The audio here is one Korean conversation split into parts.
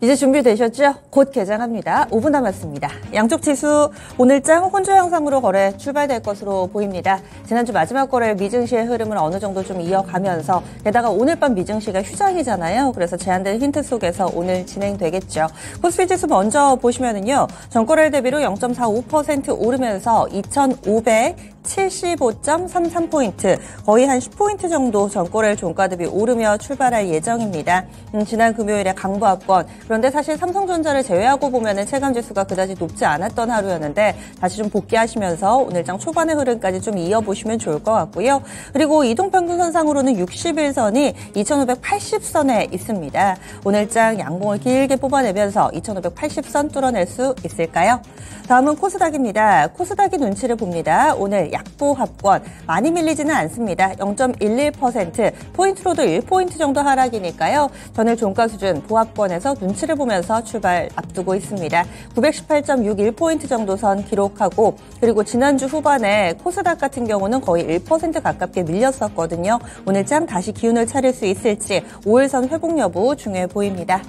이제 준비되셨죠? 곧 개장합니다. 5분 남았습니다. 양쪽 지수 오늘장 혼조 양상으로 거래 출발될 것으로 보입니다. 지난주 마지막 거래 미증시의 흐름을 어느 정도 좀 이어가면서 게다가 오늘 밤 미증시가 휴장이잖아요. 그래서 제한된 힌트 속에서 오늘 진행되겠죠. 코스피 지수 먼저 보시면은요. 전거래일 대비로 0.45% 오르면서 2,575.33포인트, 거의 한 10포인트 정도 전거래일 종가 대비 오르며 출발할 예정입니다. 지난 금요일에 강보합권, 그런데 사실 삼성전자를 제외하고 보면은 체감지수가 그다지 높지 않았던 하루였는데 다시 좀 복귀하시면서 오늘장 초반의 흐름까지 좀 이어보시면 좋을 것 같고요. 그리고 이동평균선상으로는 60일선이 2580선에 있습니다. 오늘장 양봉을 길게 뽑아내면서 2580선 뚫어낼 수 있을까요? 다음은 코스닥입니다. 코스닥이 눈치를 봅니다. 오늘 약보합권 많이 밀리지는 않습니다. 0.11%, 포인트로도 1포인트 정도 하락이니까요. 전일 종가 수준 보합권에서 눈치를 보면서 출발 앞두고 있습니다. 918.61포인트 정도 선 기록하고, 그리고 지난주 후반에 코스닥 같은 경우는 거의 1% 가깝게 밀렸었거든요. 오늘장 다시 기운을 차릴 수 있을지 5일선 회복 여부 중요해 보입니다.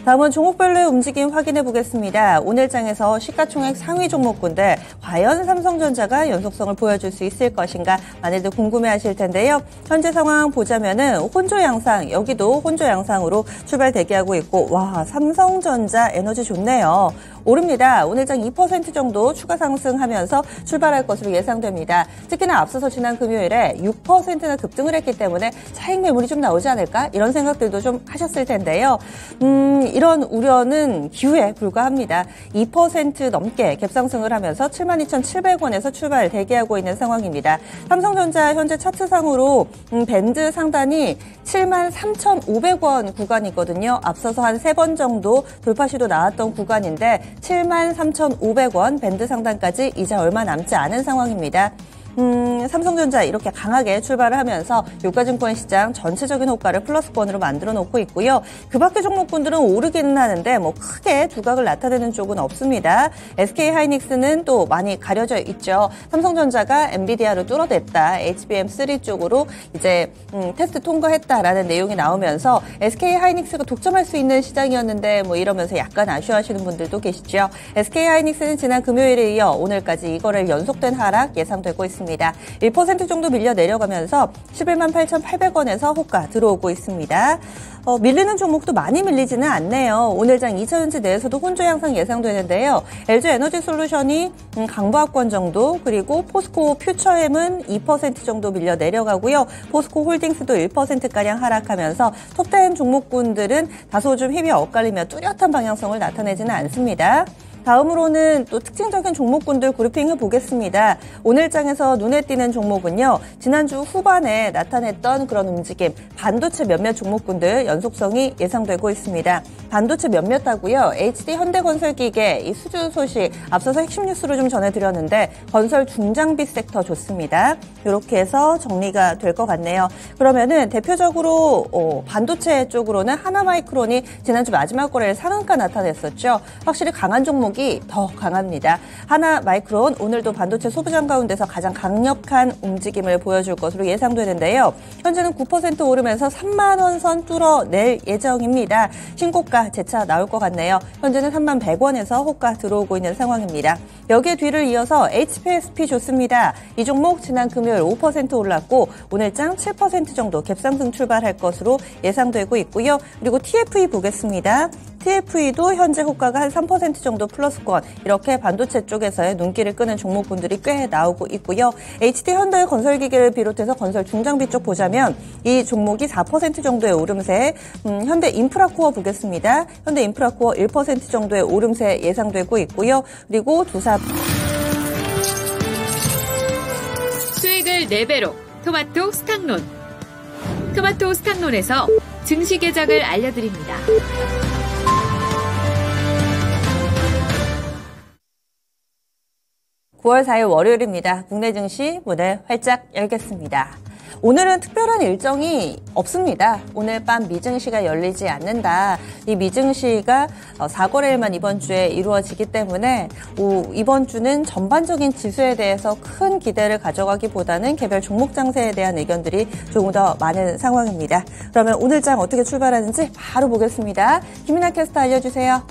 다음은 종목별로의 움직임 확인해 보겠습니다. 오늘장에서 시가총액 상위 종목군들 과연 삼성전자가 연속성을 보여줄 수 있을 것인가 많이들 궁금해하실 텐데요. 현재 상황 보자면은 혼조 양상, 여기도 혼조 양상으로 출발 대기하고 있고, 와, 삼성전자 에너지 좋네요. 오릅니다. 오늘장 2% 정도 추가 상승하면서 출발할 것으로 예상됩니다. 특히나 앞서서 지난 금요일에 6%나 급등을 했기 때문에 차익 매물이 좀 나오지 않을까? 이런 생각들도 좀 하셨을 텐데요. 이런 우려는 기우에 불과합니다. 2% 넘게 갭상승을 하면서 72,700원에서 출발 대기하고 있는 상황입니다. 삼성전자 현재 차트상으로 밴드 상단이 73,500원 구간이거든요. 앞서서 한 3번 정도 돌파 시도 나왔던 구간인데 73,500원 밴드 상단까지 이제 얼마 남지 않은 상황입니다. 삼성전자 이렇게 강하게 출발을 하면서 유가증권 시장 전체적인 호가를 플러스권으로 만들어 놓고 있고요. 그 밖의 종목군들은 오르기는 하는데 뭐 크게 두각을 나타내는 쪽은 없습니다. SK하이닉스는 또 많이 가려져 있죠. 삼성전자가 엔비디아를 뚫어냈다. HBM3 쪽으로 이제 테스트 통과했다라는 내용이 나오면서 SK하이닉스가 독점할 수 있는 시장이었는데 뭐 이러면서 약간 아쉬워하시는 분들도 계시죠. SK하이닉스는 지난 금요일에 이어 오늘까지 이거를 연속된 하락 예상되고 있습니다. 1% 정도 밀려 내려가면서 11만 8,800원에서 호가 들어오고 있습니다. 밀리는 종목도 많이 밀리지는 않네요. 오늘장 2차전지 내에서도 혼조 양상 예상되는데요. LG에너지솔루션이 강보합권 정도, 그리고 포스코 퓨처엠은 2% 정도 밀려 내려가고요. 포스코 홀딩스도 1%가량 하락하면서 톱10 종목군들은 다소 좀 힘이 엇갈리며 뚜렷한 방향성을 나타내지는 않습니다. 다음으로는 또 특징적인 종목군들 그룹핑을 보겠습니다. 오늘장에서 눈에 띄는 종목은요. 지난주 후반에 나타냈던 그런 움직임, 반도체 몇몇 종목군들 연속성이 예상되고 있습니다. 반도체 몇몇 하고요. HD 현대건설기계 이 수주 소식 앞서서 핵심 뉴스로 좀 전해드렸는데 건설 중장비 섹터 좋습니다. 이렇게 해서 정리가 될 것 같네요. 그러면은 대표적으로 반도체 쪽으로는 하나마이크론이 지난주 마지막 거래일 상한가 나타냈었죠. 확실히 강한 종목이 더 강합니다. 하나마이크론 오늘도 반도체 소부장 가운데서 가장 강력한 움직임을 보여줄 것으로 예상되는데요. 현재는 9% 오르면서 3만 원 선 뚫어낼 예정입니다. 신고가 재차 나올 것 같네요. 현재는 3만 100원에서 호가 들어오고 있는 상황입니다. 여기에 뒤를 이어서 HPSP 좋습니다. 이 종목 지난 금요일 5% 올랐고 오늘장 7% 정도 갭상승 출발할 것으로 예상되고 있고요. 그리고 TFE 보겠습니다. TFE도 현재 호가가 한 3% 정도 플러스권, 이렇게 반도체 쪽에서의 눈길을 끄는 종목군들이 꽤 나오고 있고요. HD 현대 건설기계를 비롯해서 건설 중장비 쪽 보자면 이 종목이 4% 정도의 오름세, 현대 인프라코어 보겠습니다. 현대 인프라코어 1% 정도의 오름세 예상되고 있고요. 그리고 두사 수익을 4배로 토마토 스탁론. 토마토 스탁론에서 증시 계장을 알려드립니다. 9월 4일 월요일입니다. 국내 증시 문을 활짝 열겠습니다. 오늘은 특별한 일정이 없습니다. 오늘 밤 미증시가 열리지 않는다. 이 미증시가 4거래일만 이번 주에 이루어지기 때문에 이번 주는 전반적인 지수에 대해서 큰 기대를 가져가기보다는 개별 종목 장세에 대한 의견들이 조금 더 많은 상황입니다. 그러면 오늘 장 어떻게 출발하는지 바로 보겠습니다. 김민아 캐스터 알려주세요.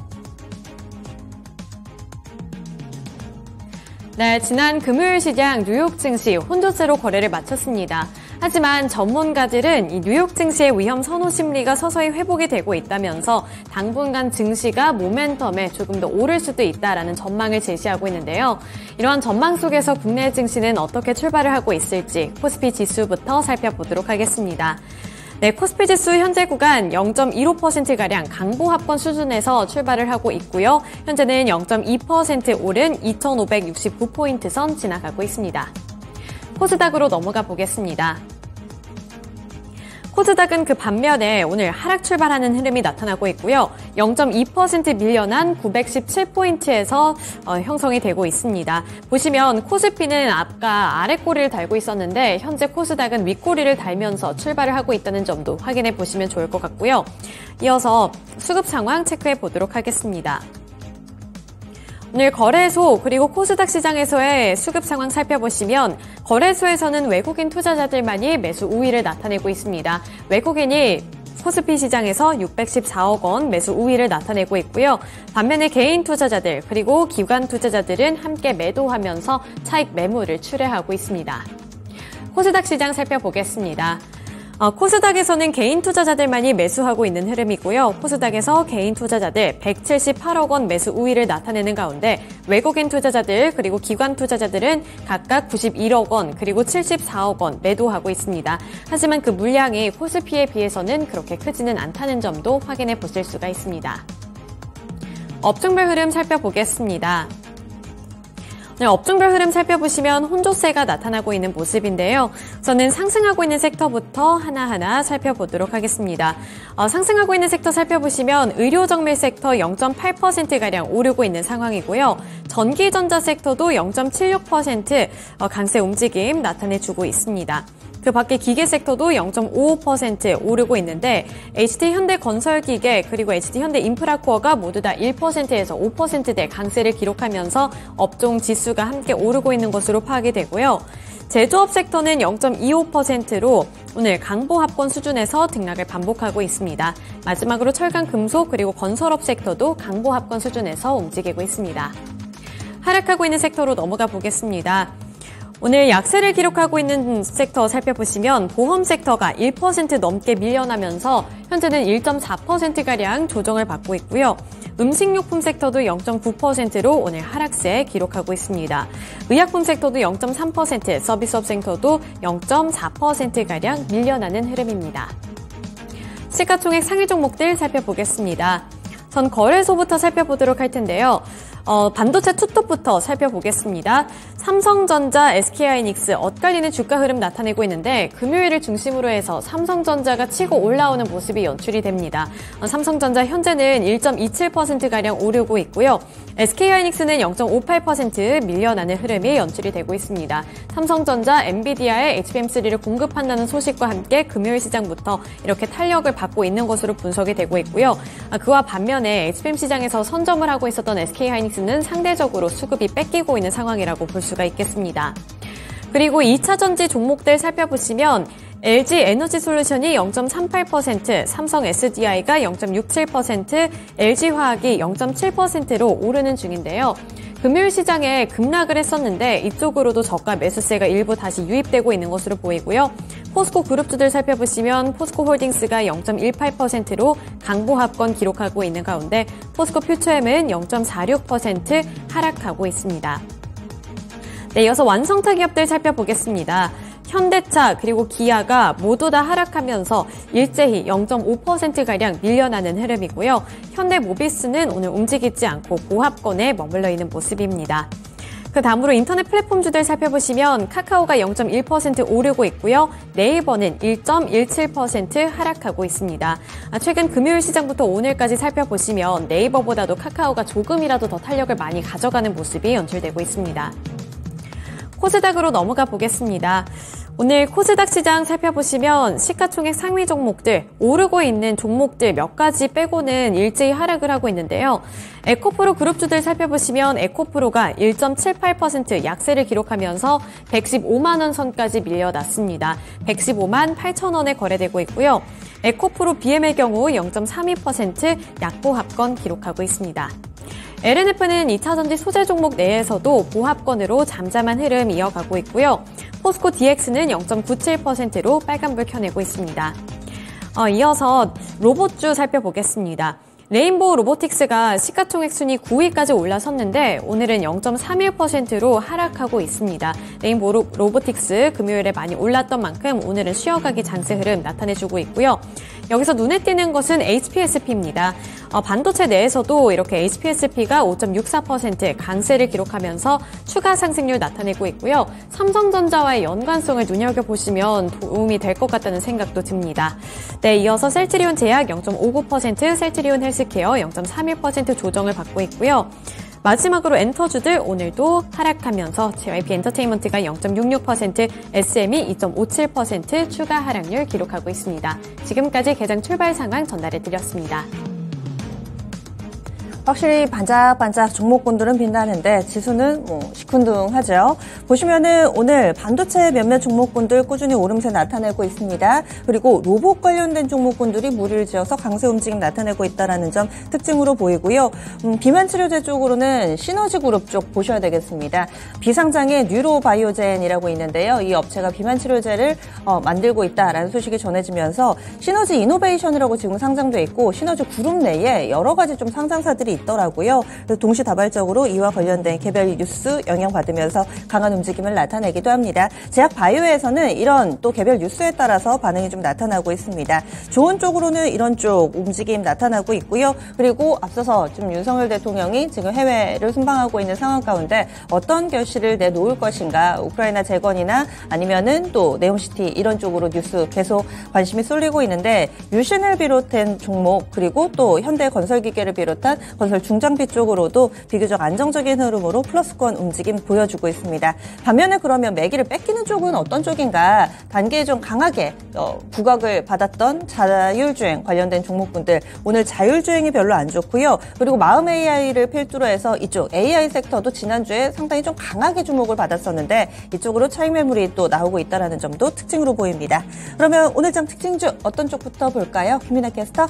네, 지난 금요일 시장 뉴욕 증시 혼조세로 거래를 마쳤습니다. 하지만 전문가들은 이 뉴욕 증시의 위험 선호 심리가 서서히 회복이 되고 있다면서 당분간 증시가 모멘텀에 조금 더 오를 수도 있다라는 전망을 제시하고 있는데요. 이러한 전망 속에서 국내 증시는 어떻게 출발을 하고 있을지 코스피 지수부터 살펴보도록 하겠습니다. 네, 코스피 지수 현재 구간 0.15%가량 강보합권 수준에서 출발을 하고 있고요. 현재는 0.2% 오른 2,569포인트 선 지나가고 있습니다. 코스닥으로 넘어가 보겠습니다. 코스닥은 그 반면에 오늘 하락 출발하는 흐름이 나타나고 있고요. 0.2% 밀려난 917포인트에서 형성이 되고 있습니다. 보시면 코스피는 아까 아랫꼬리를 달고 있었는데 현재 코스닥은 윗꼬리를 달면서 출발을 하고 있다는 점도 확인해 보시면 좋을 것 같고요. 이어서 수급 상황 체크해 보도록 하겠습니다. 오늘 거래소 그리고 코스닥 시장에서의 수급 상황 살펴보시면 거래소에서는 외국인 투자자들만이 매수 우위를 나타내고 있습니다. 외국인이 코스피 시장에서 614억 원 매수 우위를 나타내고 있고요. 반면에 개인 투자자들 그리고 기관 투자자들은 함께 매도하면서 차익 매물을 출회하고 있습니다. 코스닥 시장 살펴보겠습니다. 코스닥에서는 개인 투자자들만이 매수하고 있는 흐름이고요. 코스닥에서 개인 투자자들 178억 원 매수 우위를 나타내는 가운데 외국인 투자자들 그리고 기관 투자자들은 각각 91억 원 그리고 74억 원 매도하고 있습니다. 하지만 그 물량이 코스피에 비해서는 그렇게 크지는 않다는 점도 확인해 보실 수가 있습니다. 업종별 흐름 살펴보겠습니다. 네, 업종별 흐름 살펴보시면 혼조세가 나타나고 있는 모습인데요. 저는 상승하고 있는 섹터부터 하나하나 살펴보도록 하겠습니다. 상승하고 있는 섹터 살펴보시면 의료정밀 섹터 0.8%가량 오르고 있는 상황이고요. 전기전자 섹터도 0.76% 강세 움직임 나타내주고 있습니다. 그 밖에 기계 섹터도 0.55% 오르고 있는데 HT현대건설기계 그리고 HT현대인프라코어가 모두 다 1%에서 5%대 강세를 기록하면서 업종 지수가 함께 오르고 있는 것으로 파악이 되고요. 제조업 섹터는 0.25%로 오늘 강보합권 수준에서 등락을 반복하고 있습니다. 마지막으로 철강, 금속 그리고 건설업 섹터도 강보합권 수준에서 움직이고 있습니다. 하락하고 있는 섹터로 넘어가 보겠습니다. 오늘 약세를 기록하고 있는 섹터 살펴보시면 보험 섹터가 1% 넘게 밀려나면서 현재는 1.4%가량 조정을 받고 있고요. 음식료품 섹터도 0.9%로 오늘 하락세 기록하고 있습니다. 의약품 섹터도 0.3%, 서비스업 섹터도 0.4%가량 밀려나는 흐름입니다. 시가총액 상위 종목들 살펴보겠습니다. 전 거래소부터 살펴보도록 할 텐데요. 반도체 투톱부터 살펴보겠습니다. 삼성전자, SK하이닉스 엇갈리는 주가 흐름 나타내고 있는데 금요일을 중심으로 해서 삼성전자가 치고 올라오는 모습이 연출이 됩니다. 삼성전자 현재는 1.27%가량 오르고 있고요. SK하이닉스는 0.58% 밀려나는 흐름이 연출이 되고 있습니다. 삼성전자, 엔비디아의 HBM3를 공급한다는 소식과 함께 금요일 시장부터 이렇게 탄력을 받고 있는 것으로 분석이 되고 있고요. 그와 반면에 HBM 시장에서 선점을 하고 있었던 SK하이닉스는 상대적으로 수급이 뺏기고 있는 상황이라고 볼 수가 있겠습니다. 그리고 2차 전지 종목들 살펴보시면 LG 에너지솔루션이 0.38%, 삼성 SDI가 0.67%, LG화학이 0.7%로 오르는 중인데요. 금요일 시장에 급락을 했었는데 이쪽으로도 저가 매수세가 일부 다시 유입되고 있는 것으로 보이고요. 포스코 그룹주들 살펴보시면 포스코홀딩스가 0.18%로 강보합권 기록하고 있는 가운데 포스코 퓨처엠은 0.46% 하락하고 있습니다. 네, 이어서 완성차 기업들 살펴보겠습니다. 현대차 그리고 기아가 모두 다 하락하면서 일제히 0.5%가량 밀려나는 흐름이고요. 현대모비스는 오늘 움직이지 않고 보합권에 머물러 있는 모습입니다. 그 다음으로 인터넷 플랫폼주들 살펴보시면 카카오가 0.1% 오르고 있고요. 네이버는 1.17% 하락하고 있습니다. 최근 금요일 시장부터 오늘까지 살펴보시면 네이버보다도 카카오가 조금이라도 더 탄력을 많이 가져가는 모습이 연출되고 있습니다. 코스닥으로 넘어가 보겠습니다. 오늘 코스닥 시장 살펴보시면 시가총액 상위 종목들, 오르고 있는 종목들 몇 가지 빼고는 일제히 하락을 하고 있는데요. 에코프로 그룹주들 살펴보시면 에코프로가 1.78% 약세를 기록하면서 115만 원 선까지 밀려났습니다. 115만 8천 원에 거래되고 있고요. 에코프로 BM의 경우 0.32% 약보합권 기록하고 있습니다. LNF는 2차전지 소재 종목 내에서도 보합권으로 잠잠한 흐름 이어가고 있고요. 포스코 DX는 0.97%로 빨간불 켜내고 있습니다. 이어서 로봇주 살펴보겠습니다. 레인보우 로보틱스가 시가총액 순위 9위까지 올라섰는데 오늘은 0.31%로 하락하고 있습니다. 레인보우 로보틱스 금요일에 많이 올랐던 만큼 오늘은 쉬어가기 장세 흐름 나타내주고 있고요. 여기서 눈에 띄는 것은 HPSP입니다. 반도체 내에서도 이렇게 HPSP가 5.64% 강세를 기록하면서 추가 상승률 나타내고 있고요. 삼성전자와의 연관성을 눈여겨보시면 도움이 될 것 같다는 생각도 듭니다. 네, 이어서 셀트리온 제약 0.59%, 셀트리온 헬스케어 0.31% 조정을 받고 있고요. 마지막으로 엔터주들 오늘도 하락하면서 JYP 엔터테인먼트가 0.66%, SM이 2.57% 추가 하락률 기록하고 있습니다. 지금까지 개장 출발 상황 전달해드렸습니다. 확실히 반짝반짝 종목군들은 빛나는데 지수는 시큰둥하죠. 보시면은 오늘 반도체 몇몇 종목군들 꾸준히 오름세 나타내고 있습니다. 그리고 로봇 관련된 종목군들이 무리를 지어서 강세 움직임 나타내고 있다는 점 특징으로 보이고요. 비만치료제 쪽으로는 시너지그룹 쪽 보셔야 되겠습니다. 비상장에 뉴로바이오젠이라고 있는데요. 이 업체가 비만치료제를 만들고 있다라는 소식이 전해지면서 시너지 이노베이션이라고 지금 상장돼 있고 시너지 그룹 내에 여러 가지 좀 상장사들이 있더라고요. 그래서 동시다발적으로 이와 관련된 개별 뉴스 영향받으면서 강한 움직임을 나타내기도 합니다. 제약 바이오에서는 이런 또 개별 뉴스에 따라서 반응이 좀 나타나고 있습니다. 좋은 쪽으로는 이런 쪽 움직임 나타나고 있고요. 그리고 앞서서 좀 윤석열 대통령이 지금 해외를 순방하고 있는 상황 가운데 어떤 결실을 내놓을 것인가, 우크라이나 재건이나 아니면은 또 네옴시티 이런 쪽으로 뉴스 계속 관심이 쏠리고 있는데 유신을 비롯한 종목 그리고 또 현대건설기계를 비롯한 건설 중장비 쪽으로도 비교적 안정적인 흐름으로 플러스권 움직임 보여주고 있습니다. 반면에 그러면 매기를 뺏기는 쪽은 어떤 쪽인가? 단기에 좀 강하게 부각을 받았던 자율주행 관련된 종목군들 오늘 자율주행이 별로 안 좋고요. 그리고 마음 AI를 필두로 해서 이쪽 AI 섹터도 지난주에 상당히 좀 강하게 주목을 받았었는데 이쪽으로 차익 매물이 또 나오고 있다는 점도 특징으로 보입니다. 그러면 오늘장 특징주 어떤 쪽부터 볼까요? 김민아 캐스터.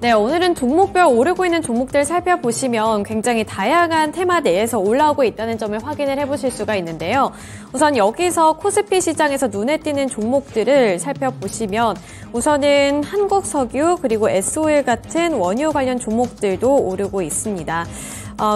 네, 오늘은 종목별 오르고 있는 종목들 살펴보시면 굉장히 다양한 테마 내에서 올라오고 있다는 점을 확인을 해보실 수가 있는데요. 우선 여기서 코스피 시장에서 눈에 띄는 종목들을 살펴보시면 우선은 한국석유 그리고 S-오일 같은 원유 관련 종목들도 오르고 있습니다.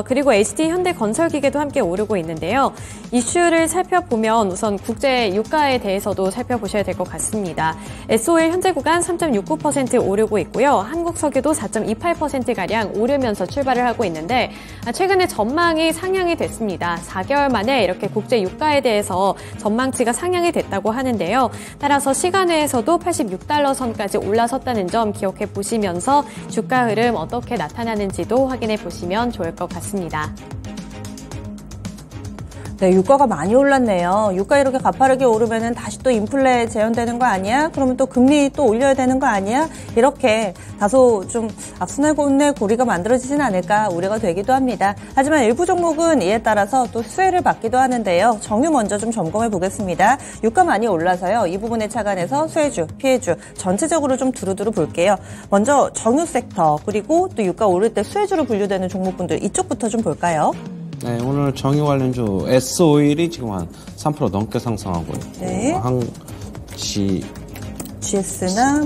그리고 HD 현대건설기계도 함께 오르고 있는데요. 이슈를 살펴보면 우선 국제 유가에 대해서도 살펴보셔야 될 것 같습니다. S-오일 현재 구간 3.69% 오르고 있고요. 한국석유도 4.28%가량 오르면서 출발을 하고 있는데 최근에 전망이 상향이 됐습니다. 4개월 만에 이렇게 국제 유가에 대해서 전망치가 상향이 됐다고 하는데요. 따라서 시간외에서도 86달러 선까지 올라섰다는 점 기억해 보시면서 주가 흐름 어떻게 나타나는지도 확인해 보시면 좋을 것 같습니다. 네, 유가가 많이 올랐네요. 유가 이렇게 가파르게 오르면은 다시 또 인플레 재현되는 거 아니야? 그러면 또 금리 또 올려야 되는 거 아니야? 이렇게 다소 좀 악순환의 고리가 만들어지진 않을까 우려가 되기도 합니다. 하지만 일부 종목은 이에 따라서 또 수혜를 받기도 하는데요. 정유 먼저 좀 점검해 보겠습니다. 유가 많이 올라서요. 이 부분에 착안해서 수혜주, 피해주 전체적으로 좀 두루두루 볼게요. 먼저 정유 섹터 그리고 또 유가 오를 때 수혜주로 분류되는 종목군들 이쪽부터 좀 볼까요? 네, 오늘 정유 관련주 S-오일이 지금 한 3% 넘게 상승하고 있고 네. GS나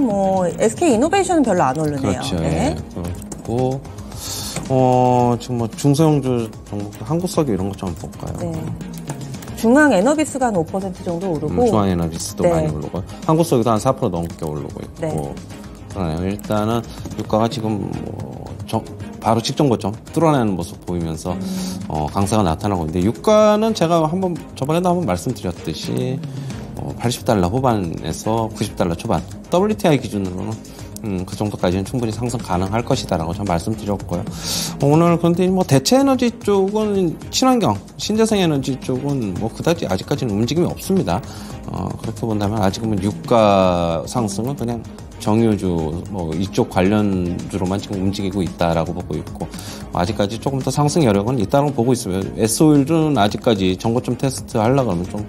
SK 이노베이션은 별로 안 오르네요. 그렇죠. 네. 그렇고 지금 중소형주 종목도 한국석유 이런 것 좀 볼까요? 네. 중앙 에너비스가 한 5% 정도 오르고 중앙 에너비스도 네. 많이 오르고 한국석유도 한 4% 넘게 오르고 있고 네. 그러네요. 일단은 유가가 지금 바로 직전 고점 뚫어내는 모습 보이면서 강세가 나타나고 있는데 유가는 제가 저번에도 한번 말씀드렸듯이 80달러 후반에서 90달러 초반 WTI 기준으로는 그 정도까지는 충분히 상승 가능할 것이다라고 전 말씀드렸고요. 오늘 그런데 뭐 대체 에너지 쪽은 친환경, 신재생 에너지 쪽은 뭐 그다지 아직까지는 움직임이 없습니다. 그렇게 본다면 아직은 유가 상승은 그냥 정유주 뭐 이쪽 관련주로만 지금 움직이고 있다라고 보고 있고 아직까지 조금 더 상승 여력은 있다고 보고 있어요. S-오일은 아직까지 전고점 테스트 하려고 하면 좀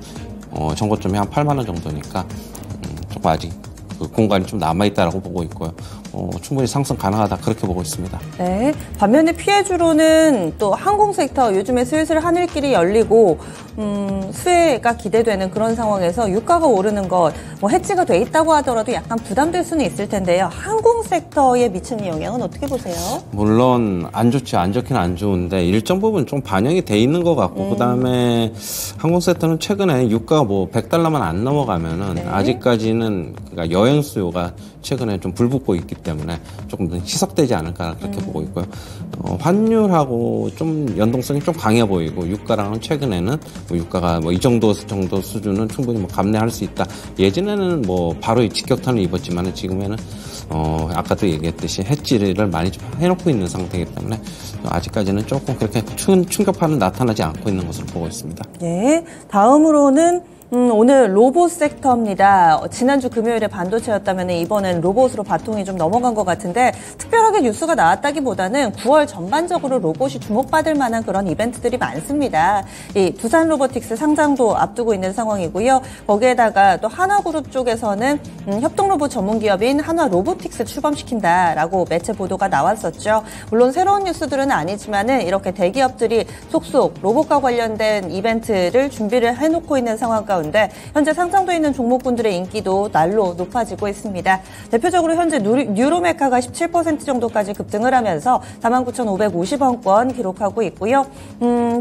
전고점이 한 8만 원 정도니까 조금 아직 그 공간이 좀 남아있다라고 보고 있고요. 충분히 상승 가능하다 그렇게 보고 있습니다. 네. 반면에 피해주로는 또 항공 섹터 요즘에 슬슬 하늘길이 열리고 수혜가 기대되는 그런 상황에서 유가가 오르는 것 뭐 해지가 돼 있다고 하더라도 약간 부담될 수는 있을 텐데요. 항공 섹터에 미치는 영향은 어떻게 보세요? 물론 안 좋지, 안 좋긴 안 좋은데 일정 부분 좀 반영이 돼 있는 것 같고 그다음에 항공 섹터는 최근에 유가가 뭐 $100만 안 넘어가면은 네. 아직까지는 그러니까 여행 수요가 최근에 좀 불붙고 있기 때문에 조금 더 희석되지 않을까 그렇게 보고 있고요. 환율하고 좀 연동성이 좀 강해 보이고 유가랑은 최근에는 뭐 유가가 뭐 이 정도 수준은 충분히 뭐 감내할 수 있다. 예전에는 뭐 바로 직격탄을 입었지만은 지금에는 아까도 얘기했듯이 해지를 많이 좀 해놓고 있는 상태이기 때문에 아직까지는 조금 그렇게 충격파는 나타나지 않고 있는 것으로 보고 있습니다. 네. 다음으로는 오늘 로봇 섹터입니다. 지난주 금요일에 반도체였다면 이번엔 로봇으로 바통이 좀 넘어간 것 같은데 특별하게 뉴스가 나왔다기보다는 9월 전반적으로 로봇이 주목받을 만한 그런 이벤트들이 많습니다. 이 두산 로보틱스 상장도 앞두고 있는 상황이고요. 거기에다가 또 하나그룹 쪽에서는 협동로봇 전문기업인 한화로보틱스 출범시킨다라고 매체 보도가 나왔었죠. 물론 새로운 뉴스들은 아니지만은 이렇게 대기업들이 속속 로봇과 관련된 이벤트를 준비를 해놓고 있는 상황 가운데 현재 상장돼 있는 종목군들의 인기도 날로 높아지고 있습니다. 대표적으로 현재 뉴로메카가 17% 정도까지 급등을 하면서 49,550원권 기록하고 있고요.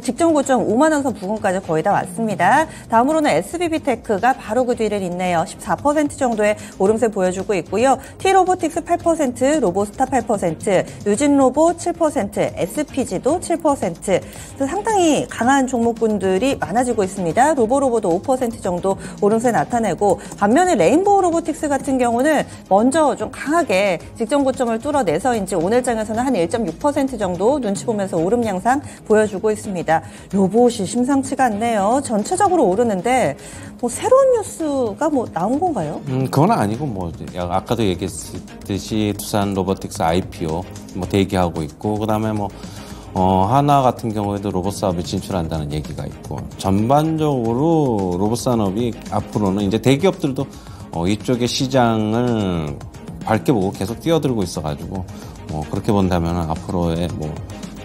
직전 고점 5만 원 선 부근까지 거의 다 왔습니다. 다음으로는 SBB테크가 바로 그 뒤를 잇네요. 14% 정도의 오름세 보여주고 있고요. T로보틱스 8%, 로보스타 8%, 유진로봇 7%, SPG도 7%. 상당히 강한 종목군들이 많아지고 있습니다. 로보로보도 5% 정도 오름세 나타내고 반면에 레인보우 로보틱스 같은 경우는 먼저 좀 강하게 직전 고점을 뚫어내서인지 오늘 장에서는 한 1.6% 정도 눈치 보면서 오름 양상 보여주고 있습니다. 로봇이 심상치가 않네요. 전체적으로 오르는데 뭐 새로운 뉴스가 뭐 나온 건가요? 그건 아니고 뭐 아까도 얘기했듯이 두산 로보틱스 IPO 뭐 대기하고 있고 그다음에 뭐 하나 같은 경우에도 로봇 사업에 진출한다는 얘기가 있고 전반적으로 로봇 산업이 앞으로는 이제 대기업들도 이쪽의 시장을 밝게 보고 계속 뛰어들고 있어가지고 그렇게 본다면 앞으로의 뭐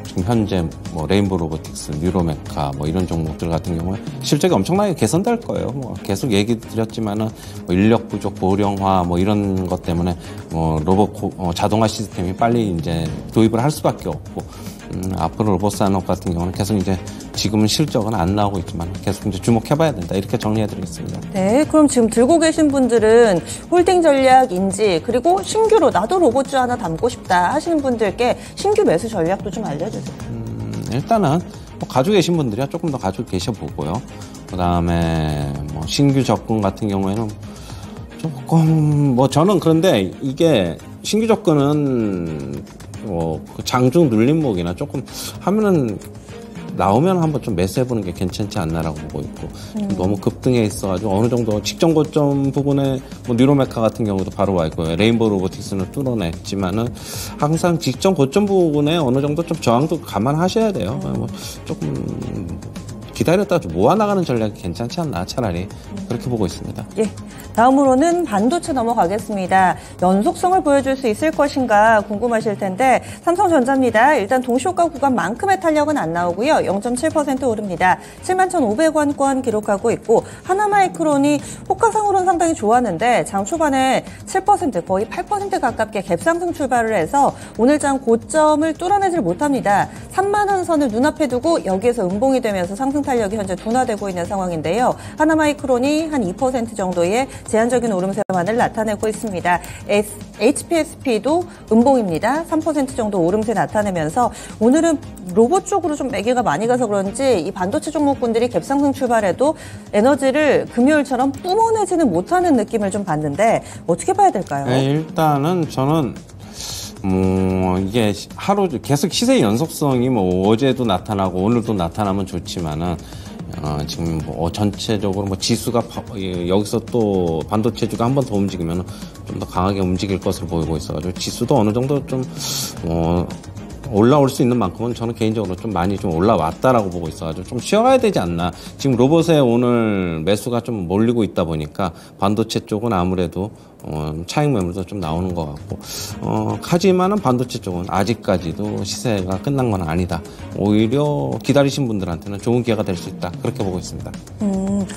지금 현재 뭐 레인보우 로보틱스, 뉴로메카 뭐 이런 종목들 같은 경우에 실적이 엄청나게 개선될 거예요. 뭐 계속 얘기 드렸지만은 뭐 인력 부족, 고령화 뭐 이런 것 때문에 로봇 자동화 시스템이 빨리 이제 도입을 할 수밖에 없고. 앞으로 로봇 산업 같은 경우는 계속 이제 지금은 실적은 안 나오고 있지만 계속 이제 주목해봐야 된다 이렇게 정리해드리겠습니다. 네, 그럼 지금 들고 계신 분들은 홀딩 전략인지 그리고 신규로 나도 로봇주 하나 담고 싶다 하시는 분들께 신규 매수 전략도 좀 알려주세요. 일단은 뭐 가지고 계신 분들이야 조금 더 가지고 계셔보고요. 그다음에 뭐 신규 접근 같은 경우에는 조금 뭐 저는 그런데 이게 신규 접근은 그 장중 눌림목이나 조금 하면은 나오면 한번 좀 매수해보는 게 괜찮지 않나라고 보고 있고 너무 급등해 있어가지고 어느 정도 직전 고점 부분에 뭐 뉴로메카 같은 경우도 바로 와 있고요. 레인보우 로보틱스는 뚫어냈지만은 항상 직전 고점 부분에 어느 정도 좀 저항도 감안하셔야 돼요. 뭐 조금 기다렸다 좀 모아나가는 전략이 괜찮지 않나 차라리 그렇게 보고 있습니다. 예. 다음으로는 반도체 넘어가겠습니다. 연속성을 보여줄 수 있을 것인가 궁금하실 텐데 삼성전자입니다. 일단 동시호가 구간만큼의 탄력은 안 나오고요. 0.7% 오릅니다. 71,500원권 기록하고 있고 하나마이크론이 호가상으로는 상당히 좋았는데 장 초반에 7% 거의 8% 가깝게 갭상승 출발을 해서 오늘 장 고점을 뚫어내질 못합니다. 3만 원 선을 눈앞에 두고 여기에서 음봉이 되면서 상승 탄력이 현재 둔화되고 있는 상황인데요. 하나마이크론이 한 2% 정도의 제한적인 오름세만을 나타내고 있습니다. HPSP도 음봉입니다. 3% 정도 오름세 나타내면서 오늘은 로봇 쪽으로 좀 매기가 많이 가서 그런지 이 반도체 종목군들이 갭상승 출발해도 에너지를 금요일처럼 뿜어내지는 못하는 느낌을 좀 받는데 어떻게 봐야 될까요? 네, 일단은 저는 이게 하루 계속 시세 연속성이 뭐 어제도 나타나고 오늘도 나타나면 좋지만은 지금 뭐 전체적으로 뭐 지수가 여기서 또 반도체주가 한 번 더 움직이면 좀 더 강하게 움직일 것으로 보이고 있어가지고 지수도 어느 정도 좀 올라올 수 있는 만큼은 저는 개인적으로 좀 많이 좀 올라왔다라고 보고 있어가지고 좀 쉬어가야 되지 않나. 지금 로봇에 오늘 매수가 좀 몰리고 있다 보니까 반도체 쪽은 아무래도 차익 매물도 좀 나오는 것 같고 하지만은 반도체 쪽은 아직까지도 시세가 끝난 건 아니다. 오히려 기다리신 분들한테는 좋은 기회가 될 수 있다. 그렇게 보고 있습니다.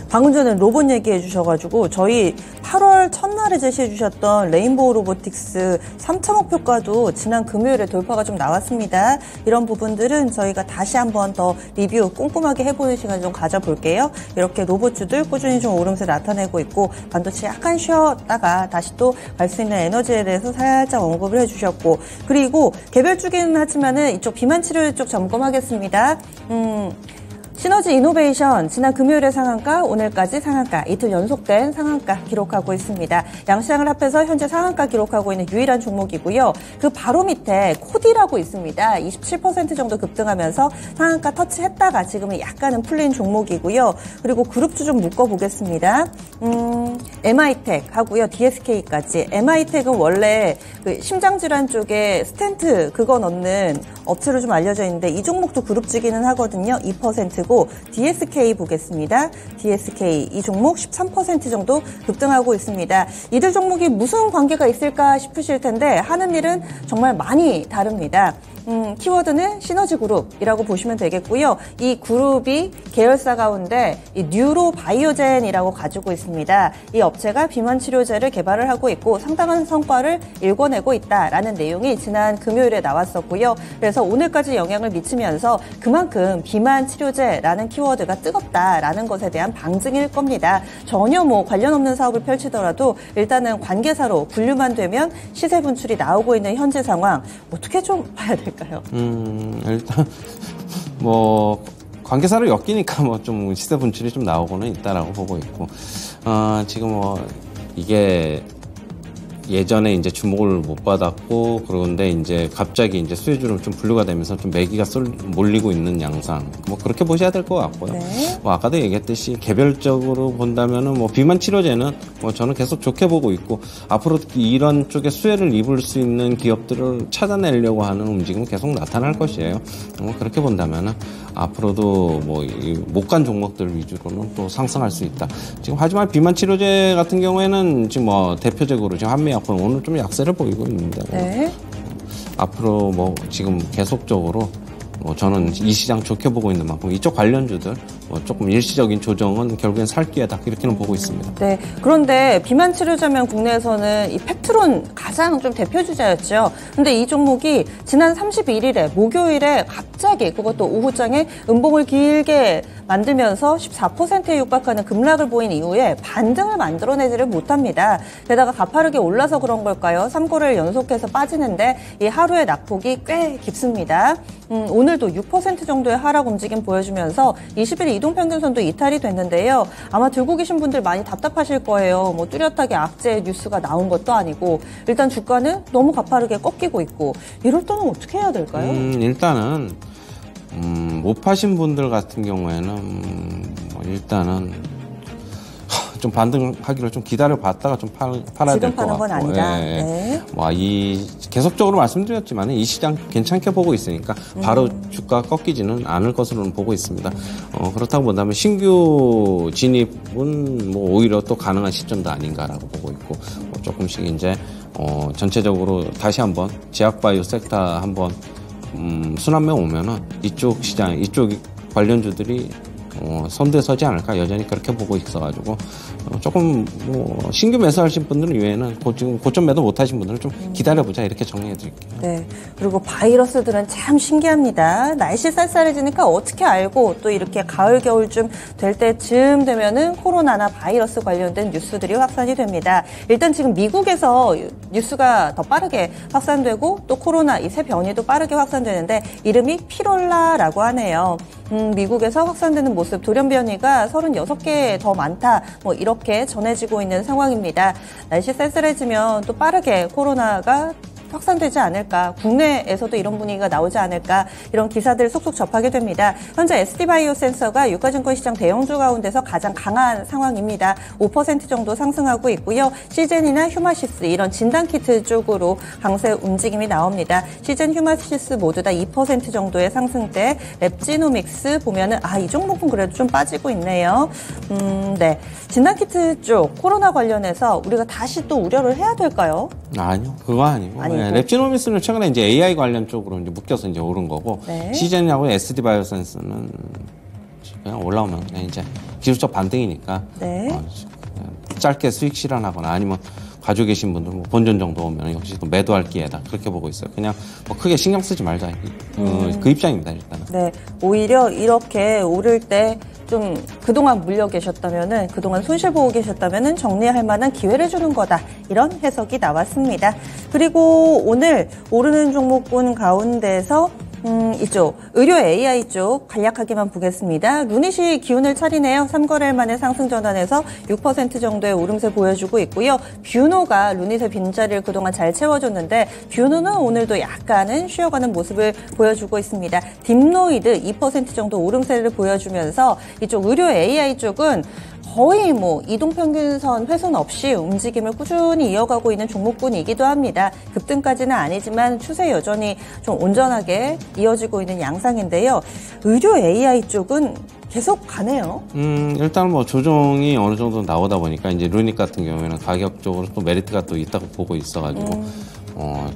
방금 전에 로봇 얘기해 주셔가지고 저희 8월 첫날에 제시해 주셨던 레인보우 로보틱스 3차 목표가도 지난 금요일에 돌파가 좀 나왔습니다. 이런 부분들은 저희가 다시 한번 더 리뷰 꼼꼼하게 해보는 시간 좀 가져볼게요. 이렇게 로봇주들 꾸준히 좀 오름세 나타내고 있고 반도체 약간 쉬었다가 다시 또 갈 수 있는 에너지에 대해서 살짝 언급을 해주셨고 그리고 개별주기는 하지만은 이쪽 비만 치료 쪽 점검하겠습니다. 시너지 이노베이션 지난 금요일에 상한가 오늘까지 상한가 이틀 연속된 상한가 기록하고 있습니다. 양시장을 합해서 현재 상한가 기록하고 있는 유일한 종목이고요. 그 바로 밑에 코디라고 있습니다. 27% 정도 급등하면서 상한가 터치했다가 지금은 약간은 풀린 종목이고요. 그리고 그룹주 좀 묶어보겠습니다. MI텍 하고요. DSK까지. MI텍은 원래 그 심장질환 쪽에 스텐트 그거 넣는 업체로 좀 알려져 있는데 이 종목도 그룹주기는 하거든요. 2%고 DSK 보겠습니다. DSK 이 종목 13% 정도 급등하고 있습니다. 이들 종목이 무슨 관계가 있을까 싶으실 텐데 하는 일은 정말 많이 다릅니다. 키워드는 시너지 그룹이라고 보시면 되겠고요. 이 그룹이 계열사 가운데 이 뉴로바이오젠이라고 가지고 있습니다. 이 업체가 비만 치료제를 개발을 하고 있고 상당한 성과를 일궈내고 있다라는 내용이 지난 금요일에 나왔었고요. 그래서 오늘까지 영향을 미치면서 그만큼 비만 치료제라는 키워드가 뜨겁다라는 것에 대한 방증일 겁니다. 전혀 뭐 관련 없는 사업을 펼치더라도 일단은 관계사로 분류만 되면 시세 분출이 나오고 있는 현재 상황 어떻게 좀 봐야 될까요? 일단 뭐 관계사로 엮이니까 뭐 좀 시세 분출이 좀 나오고는 있다라고 보고 있고 지금 뭐 이게 예전에 이제 주목을 못 받았고 그런데 이제 갑자기 이제 수혜주로 좀 분류가 되면서 좀 매기가 몰리고 있는 양상 뭐 그렇게 보셔야 될 것 같고요. 네. 뭐 아까도 얘기했듯이 개별적으로 본다면은 뭐 비만 치료제는 뭐 저는 계속 좋게 보고 있고 앞으로 이런 쪽에 수혜를 입을 수 있는 기업들을 찾아내려고 하는 움직임은 계속 나타날 것이에요. 뭐 그렇게 본다면은 앞으로도 뭐 못 간 종목들 위주로는 또 상승할 수 있다. 지금 하지만 비만 치료제 같은 경우에는 지금 뭐 대표적으로 지금 한미약품 오늘 좀 약세를 보이고 있는데 네. 앞으로 뭐 지금 계속적으로 저는 이 시장 좋게 보고 있는 만큼 이쪽 관련주들 조금 일시적인 조정은 결국엔 살 기회다 이렇게는 보고 있습니다. 네. 그런데 비만 치료제면 국내에서는 이 펩트론 가장 좀 대표 주자였죠. 근데 이 종목이 지난 31일에 목요일에 갑자기 그것도 오후장에 음봉을 길게 만들면서 14%에 육박하는 급락을 보인 이후에 반등을 만들어내지를 못합니다. 게다가 가파르게 올라서 그런 걸까요? 3거래를 연속해서 빠지는데 이 하루의 낙폭이 꽤 깊습니다. 오늘도 6% 정도의 하락 움직임 보여주면서 20일 이동평균선도 이탈이 됐는데요. 아마 들고 계신 분들 많이 답답하실 거예요. 뭐 뚜렷하게 악재 뉴스가 나온 것도 아니고 일단 주가는 너무 가파르게 꺾이고 있고 이럴 때는 어떻게 해야 될까요? 일단은 못 파신 분들 같은 경우에는 일단은 좀 반등하기를 좀 기다려봤다가 좀 팔아야 될 것 같고. 지금 파는 건 아니다. 예. 네. 계속적으로 말씀드렸지만 이 시장 괜찮게 보고 있으니까 바로 주가 꺾이지는 않을 것으로는 보고 있습니다. 그렇다고 본다면 신규 진입은 뭐 오히려 또 가능한 시점도 아닌가라고 보고 있고 조금씩 이제 전체적으로 다시 한번 제약바이오 섹터 한번 순환매 오면은 이쪽 시장, 이쪽 관련주들이 손대서지 않을까 여전히 그렇게 보고 있어가지고 조금 뭐 신규 매수하신 분들 외에는 지금 고점 매도 못하신 분들은 좀 기다려보자 이렇게 정리해드릴게요. 네. 그리고 바이러스들은 참 신기합니다. 날씨 쌀쌀해지니까 어떻게 알고 또 이렇게 가을 겨울쯤 될 때쯤 되면은 코로나나 바이러스 관련된 뉴스들이 확산이 됩니다. 일단 지금 미국에서 뉴스가 더 빠르게 확산되고 또 코로나 이 새 변이도 빠르게 확산되는데 이름이 피롤라라고 하네요. 미국에서 확산되는 모습 돌연 변이가 36개 더 많다. 뭐 이렇게 전해지고 있는 상황입니다. 날씨 쌀쌀해지면 또 빠르게 코로나가 확산되지 않을까, 국내에서도 이런 분위기가 나오지 않을까 이런 기사들 속속 접하게 됩니다. 현재 ST바이오센서가 유가증권 시장 대형주 가운데서 가장 강한 상황입니다. 5% 정도 상승하고 있고요. 시젠이나 휴마시스 이런 진단키트 쪽으로 강세 움직임이 나옵니다. 시젠, 휴마시스 모두 다 2% 정도의 상승대. 랩지노믹스 보면은 이 종목은 그래도 좀 빠지고 있네요. 네, 진단키트 쪽 코로나 관련해서 우리가 다시 또 우려를 해야 될까요? 아니요, 그거 아니고. 네, 랩지노믹스는 최근에 이제 AI 관련 쪽으로 이제 묶여서 이제 오른 거고, 네. 시젠하고 ST바이오센스는 그냥 올라오면 그냥 이제 기술적 반등이니까, 네. 그냥 짧게 수익 실현하거나 아니면 가지고 계신 분들 뭐 본전 정도 오면 역시 또 매도할 기회다 그렇게 보고 있어요. 그냥 뭐 크게 신경 쓰지 말자 그 입장입니다 일단은. 네, 오히려 이렇게 오를 때 좀 그동안 물려 계셨다면은 그동안 손실 보고 계셨다면은 정리할 만한 기회를 주는 거다 이런 해석이 나왔습니다. 그리고 오늘 오르는 종목군 가운데서 이쪽 의료 AI 쪽 간략하게만 보겠습니다. 루닛이 기운을 차리네요. 3거래일 만에 상승 전환해서 6% 정도의 오름세 보여주고 있고요. 뷰노가 루닛의 빈자리를 그동안 잘 채워줬는데 뷰노는 오늘도 약간은 쉬어가는 모습을 보여주고 있습니다. 딥노이드 2% 정도 오름세를 보여주면서 이쪽 의료 AI 쪽은 거의 뭐 이동평균선 훼손 없이 움직임을 꾸준히 이어가고 있는 종목군이기도 합니다. 급등까지는 아니지만 추세 여전히 좀 온전하게 이어지고 있는 양상인데요. 의료 AI 쪽은 계속 가네요. 일단 뭐 조정이 어느 정도 나오다 보니까 이제 루닛 같은 경우에는 가격적으로 또 메리트가 또 있다고 보고 있어가지고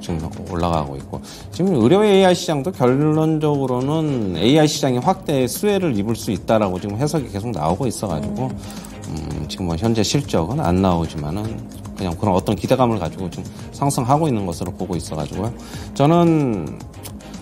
지금 올라가고 있고 지금 의료 AI 시장도 결론적으로는 AI 시장이 확대 수혜를 입을 수 있다라고 지금 해석이 계속 나오고 있어가지고 지금 뭐 현재 실적은 안 나오지만은 그냥 그런 어떤 기대감을 가지고 지금 상승하고 있는 것으로 보고 있어가지고요. 저는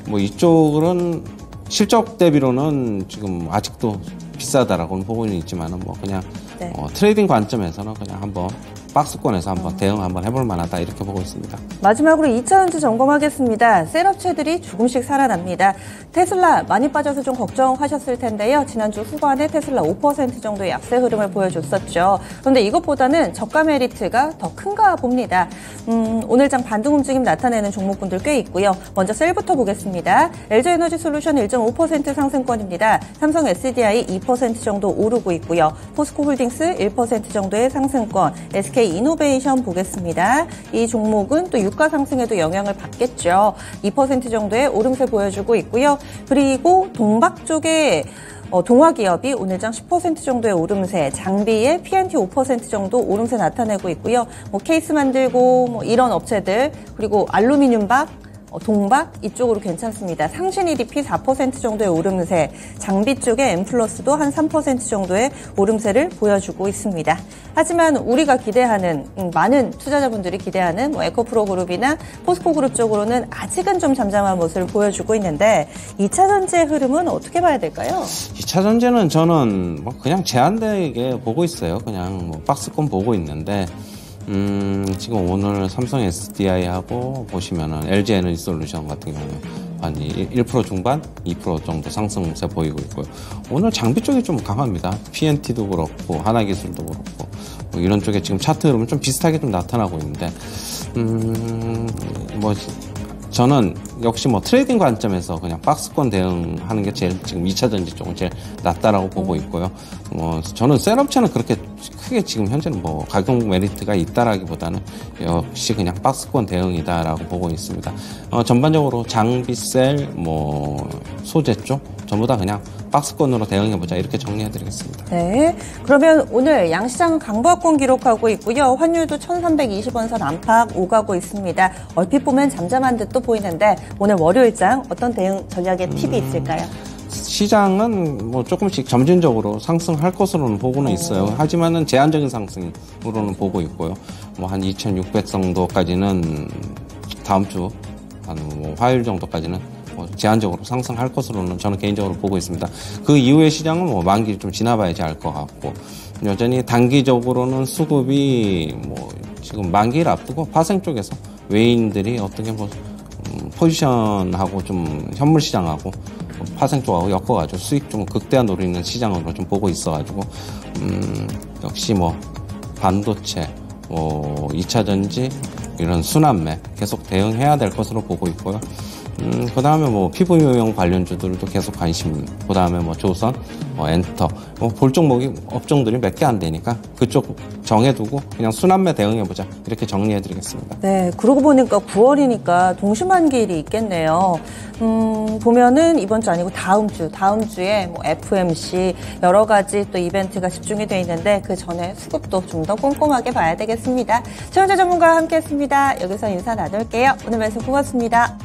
뭐 이쪽은 실적 대비로는 지금 아직도 비싸다라고는 보고는 있지만은 뭐 그냥 네. 트레이딩 관점에서는 그냥 한번 박스권에서 한번 대응 한번 해볼 만하다 이렇게 보고 있습니다. 마지막으로 2차전지 점검하겠습니다. 셀업체들이 조금씩 살아납니다. 테슬라 많이 빠져서 좀 걱정하셨을 텐데요. 지난주 후반에 테슬라 5% 정도의 약세 흐름을 보여줬었죠. 그런데 이것보다는 저가 메리트가 더 큰가 봅니다. 오늘장 반등 움직임 나타내는 종목군들 꽤 있고요. 먼저 셀부터 보겠습니다. LG에너지솔루션 1.5% 상승권입니다. 삼성 SDI 2% 정도 오르고 있고요. 포스코홀딩스 1% 정도의 상승권, SK이노베이션 보겠습니다. 이 종목은 또 유가 상승에도 영향을 받겠죠. 2% 정도의 오름세 보여주고 있고요. 그리고 동박 쪽에 동화기업이 오늘장 10% 정도의 오름세, 장비에 P&T 5% 정도 오름세 나타내고 있고요. 뭐 케이스 만들고 뭐 이런 업체들, 그리고 알루미늄박, 동박 이쪽으로 괜찮습니다. 상신 EDP 4% 정도의 오름세, 장비 쪽에 엠플러스도 한 3% 정도의 오름세를 보여주고 있습니다. 하지만 우리가 기대하는 많은 투자자분들이 기대하는 뭐 에코프로그룹이나 포스코그룹 쪽으로는 아직은 좀 잠잠한 모습을 보여주고 있는데 2차 전지의 흐름은 어떻게 봐야 될까요? 2차 전지는 저는 뭐 그냥 제한되게 보고 있어요. 그냥 뭐 박스권 보고 있는데 지금 오늘 삼성 SDI하고 보시면은 LG 에너지 솔루션 같은 경우는 한 1% 중반, 2% 정도 상승세 보이고 있고요. 오늘 장비 쪽이 좀 강합니다. P&T도 그렇고, 하나기술도 그렇고, 뭐 이런 쪽에 지금 차트 흐름은 좀 비슷하게 좀 나타나고 있는데, 뭐, 저는 역시 뭐 트레이딩 관점에서 그냥 박스권 대응하는 게 제일 지금 2차 전지 쪽은 제일 낫다라고 보고 있고요. 저는 셀업체는 그렇게 크게 지금 현재는 뭐 가격 메리트가 있다라기보다는 역시 그냥 박스권 대응이다라고 보고 있습니다. 전반적으로 장비 셀, 뭐 소재 쪽 전부 다 그냥 박스권으로 대응해보자 이렇게 정리해드리겠습니다. 네, 그러면 오늘 양시장은 강보합권 기록하고 있고요. 환율도 1320원 선 안팎 오가고 있습니다. 얼핏 보면 잠잠한 듯도 보이는데 오늘 월요일장 어떤 대응 전략의 팁이 있을까요? 시장은 뭐 조금씩 점진적으로 상승할 것으로는 보고는 있어요. 하지만은 제한적인 상승으로는 보고 있고요. 뭐 한 2,600 정도까지는 다음 주 한 뭐 화요일 정도까지는 뭐 제한적으로 상승할 것으로는 저는 개인적으로 보고 있습니다. 그 이후의 시장은 뭐 만기 좀 지나봐야지 알 것 같고 여전히 단기적으로는 수급이 뭐 지금 만기를 앞두고 파생 쪽에서 외인들이 어떻게 뭐 포지션하고 좀 현물 시장하고 파생 쪽하고 엮어가지고 수익 좀 극대화 노리는 시장으로 좀 보고 있어가지고 역시 뭐 반도체, 뭐 2차 전지 이런 순환매 계속 대응해야 될 것으로 보고 있고요. 그 다음에 뭐 피부미용 관련주들도 계속 관심, 그 다음에 뭐 조선, 엔터, 볼 종목이 업종들이 몇 개 안 되니까 그쪽 정해두고 그냥 순환매 대응해보자. 이렇게 정리해드리겠습니다. 네, 그러고 보니까 9월이니까 동시만기일이 있겠네요. 보면은 이번 주 아니고 다음 주에 뭐 FMC 여러 가지 또 이벤트가 집중이 돼 있는데 그 전에 수급도 좀 더 꼼꼼하게 봐야 되겠습니다. 최원재 전문가와 함께했습니다. 여기서 인사 나눌게요. 오늘 말씀 고맙습니다.